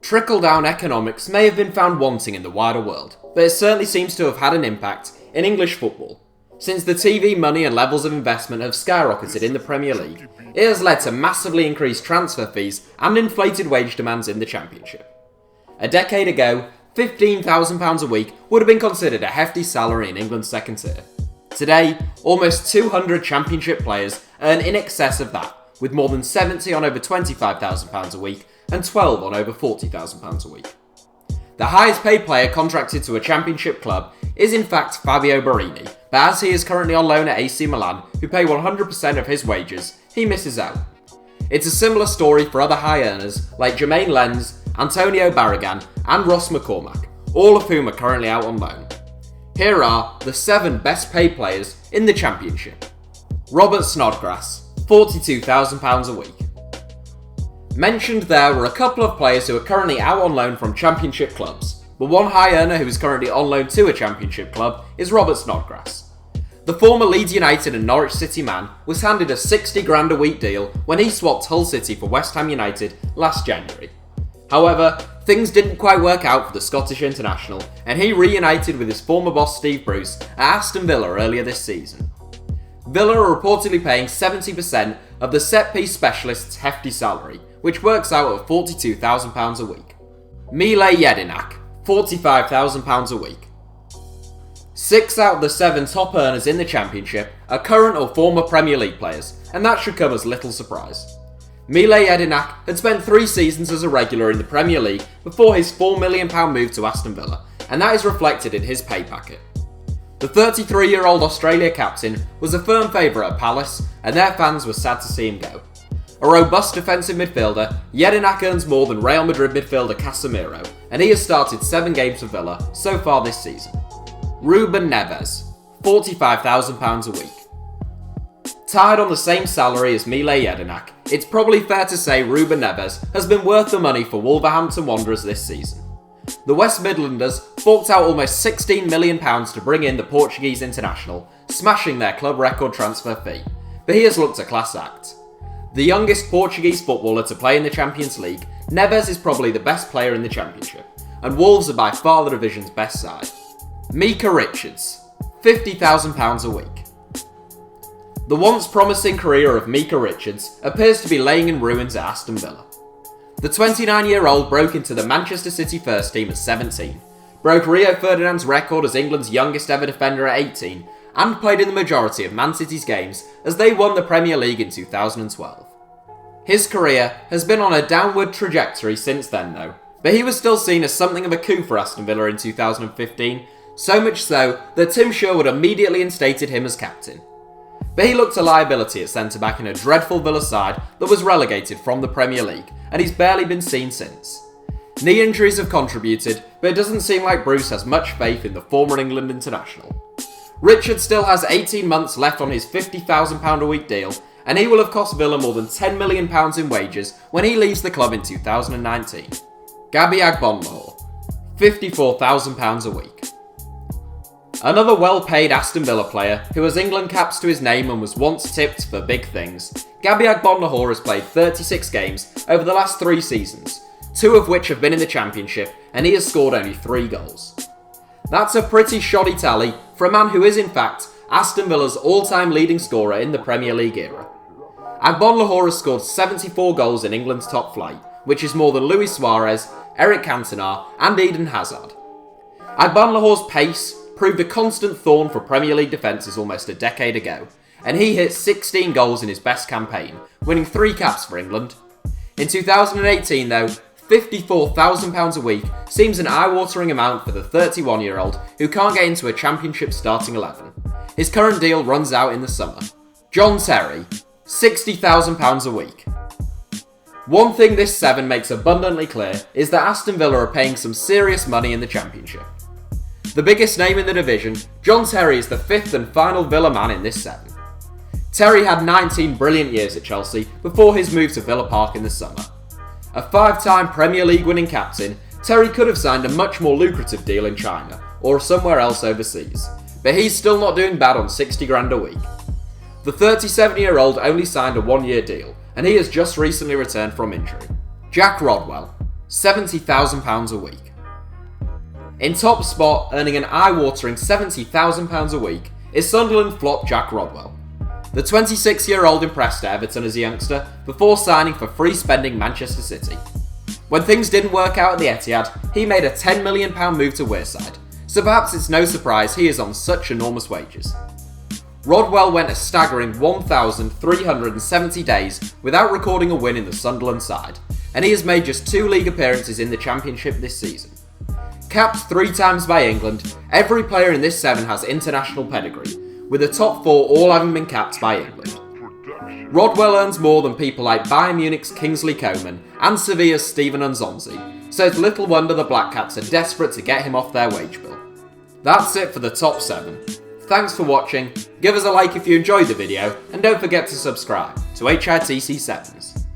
Trickle-down economics may have been found wanting in the wider world, but it certainly seems to have had an impact in English football. Since the TV money and levels of investment have skyrocketed in the Premier League, it has led to massively increased transfer fees and inflated wage demands in the Championship. A decade ago, £15,000 a week would have been considered a hefty salary in England's second tier. Today, almost 200 Championship players earn in excess of that, with more than 70 on over £25,000 a week and 12 on over £40,000 a week. The highest paid player contracted to a Championship club is in fact Fabio Borini, but as he is currently on loan at AC Milan, who pay 100% of his wages, he misses out. It's a similar story for other high earners like Jermaine Lens, Antonio Barragan and Ross McCormack, all of whom are currently out on loan. Here are the 7 best paid players in the Championship. Robert Snodgrass, £42,000 a week. Mentioned there were a couple of players who are currently out on loan from Championship clubs, but one high earner who is currently on loan to a Championship club is Robert Snodgrass. The former Leeds United and Norwich City man was handed a £60,000 a week deal when he swapped Hull City for West Ham United last January. However, things didn't quite work out for the Scottish international, and he reunited with his former boss Steve Bruce at Aston Villa earlier this season. Villa are reportedly paying 70% of the set-piece specialist's hefty salary, which works out at £42,000 a week. Mile Jedinak, £45,000 a week. 6 out of the 7 top earners in the Championship are current or former Premier League players, and that should come as little surprise. Mile Jedinak had spent 3 seasons as a regular in the Premier League before his £4 million move to Aston Villa, and that is reflected in his pay packet. The 33-year-old Australia captain was a firm favourite at Palace, and their fans were sad to see him go. A robust defensive midfielder, Jedinak earns more than Real Madrid midfielder Casemiro, and he has started 7 games for Villa so far this season. Ruben Neves, £45,000 a week. Tied on the same salary as Mile Jedinak, it's probably fair to say Ruben Neves has been worth the money for Wolverhampton Wanderers this season. The West Midlanders forked out almost £16 million to bring in the Portuguese international, smashing their club record transfer fee, but he has looked a class act. The youngest Portuguese footballer to play in the Champions League, Neves is probably the best player in the Championship, and Wolves are by far the division's best side. Micah Richards, £50,000 a week. The once promising career of Micah Richards appears to be laying in ruins at Aston Villa. The 29-year-old broke into the Manchester City first team at 17, broke Rio Ferdinand's record as England's youngest ever defender at 18, and played in the majority of Man City's games as they won the Premier League in 2012. His career has been on a downward trajectory since then though, but he was still seen as something of a coup for Aston Villa in 2015, so much so that Tim Sherwood immediately instated him as captain. But he looked a liability at centre-back in a dreadful Villa side that was relegated from the Premier League, and he's barely been seen since. Knee injuries have contributed, but it doesn't seem like Bruce has much faith in the former England international. Richard still has 18 months left on his £50,000 a week deal, and he will have cost Villa more than £10 million in wages when he leaves the club in 2019. Gabby Agbonlahor, £54,000 a week. Another well-paid Aston Villa player who has England caps to his name and was once tipped for big things, Gabby Agbonlahor has played 36 games over the last 3 seasons, 2 of which have been in the Championship, and he has scored only 3 goals. That's a pretty shoddy tally for a man who is in fact Aston Villa's all-time leading scorer in the Premier League era. Agbonlahor has scored 74 goals in England's top flight, which is more than Luis Suarez, Eric Cantona and Eden Hazard. Agbonlahor's pace proved a constant thorn for Premier League defences almost a decade ago, and he hit 16 goals in his best campaign, winning 3 caps for England. In 2018 though, £54,000 a week seems an eye-watering amount for the 31-year-old who can't get into a Championship starting 11. His current deal runs out in the summer. John Terry, £60,000 a week. One thing this 7 makes abundantly clear is that Aston Villa are paying some serious money in the Championship. The biggest name in the division, John Terry is the 5th and final Villa man in this 7. Terry had 19 brilliant years at Chelsea before his move to Villa Park in the summer. A 5-time Premier League winning captain, Terry could have signed a much more lucrative deal in China or somewhere else overseas, but he's still not doing bad on £60,000 a week. The 37-year-old only signed a 1-year deal, and he has just recently returned from injury. Jack Rodwell, £70,000 a week. In top spot, earning an eye-watering £70,000 a week, is Sunderland flop Jack Rodwell. The 26-year-old impressed Everton as a youngster before signing for free-spending Manchester City. When things didn't work out at the Etihad, he made a £10 million move to Wearside, so perhaps it's no surprise he is on such enormous wages. Rodwell went a staggering 1,370 days without recording a win in the Sunderland side, and he has made just 2 league appearances in the Championship this season. Capped 3 times by England, every player in this 7 has international pedigree, with the top 4 all having been capped by England. Rodwell earns more than people like Bayern Munich's Kingsley Coman and Sevilla's Steven Nzonzi, so it's little wonder the Black Caps are desperate to get him off their wage bill. That's it for the top 7. Thanks for watching, give us a like if you enjoyed the video, and don't forget to subscribe to HITC Sevens.